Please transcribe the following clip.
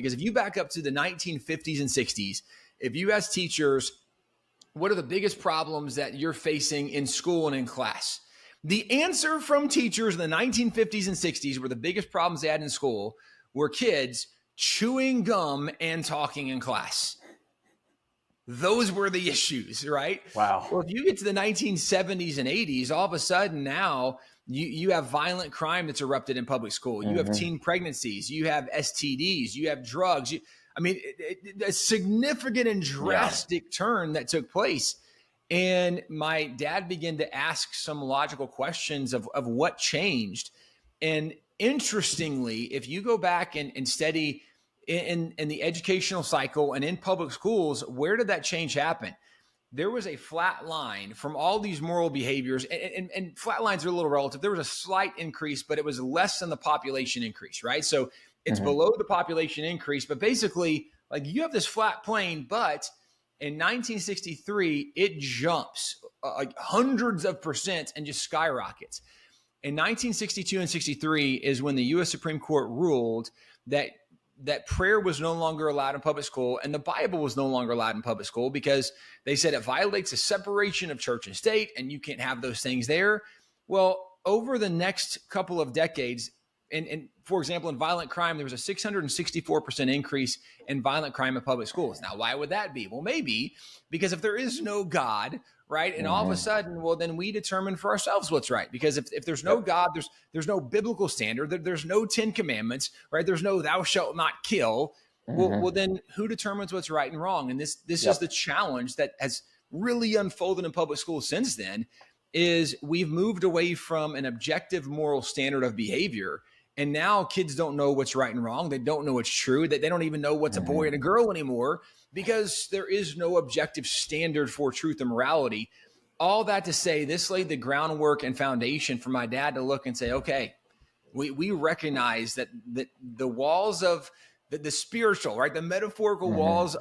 because if you back up to the 1950s and 60s, if you ask teachers, what are the biggest problems that you're facing in school and in class? The answer from teachers in the 1950s and 60s were the biggest problems they had in school were kids chewing gum and talking in class. Those were the issues, right? Wow. Well, if you get to the 1970s and 80s, all of a sudden now you have violent crime that's erupted in public school. You have teen pregnancies. You have STDs. You have drugs. A significant and drastic turn that took place. And my dad began to ask some logical questions of what changed. And interestingly, if you go back and study in the educational cycle and in public schools, where did that change happen? There was a flat line from all these moral behaviors, and flat lines are a little relative. There was a slight increase, but it was less than the population increase, right? So it's below the population increase, but basically, like, you have this flat plane, but in 1963, it jumps like hundreds of percent and just skyrockets. In 1962 and 63 is when the U.S. Supreme Court ruled that prayer was no longer allowed in public school and the Bible was no longer allowed in public school because they said it violates the separation of church and state and you can't have those things there. Well, over the next couple of decades, and for example, in violent crime, there was a 664% increase in violent crime in public schools. Now, why would that be? Well, maybe because if there is no God, right, and all of a sudden, well, then we determine for ourselves what's right. Because if there's no God, there's no biblical standard, there's no 10 commandments, right? There's no thou shalt not kill. Well, then who determines what's right and wrong? And this is the challenge that has really unfolded in public schools since then, is we've moved away from an objective moral standard of behavior. And now kids don't know what's right and wrong. They don't know what's true. They don't even know what's a boy and a girl anymore because there is no objective standard for truth and morality. All that to say, this laid the groundwork and foundation for my dad to look and say, okay, we recognize that the walls of the spiritual, right, the metaphorical walls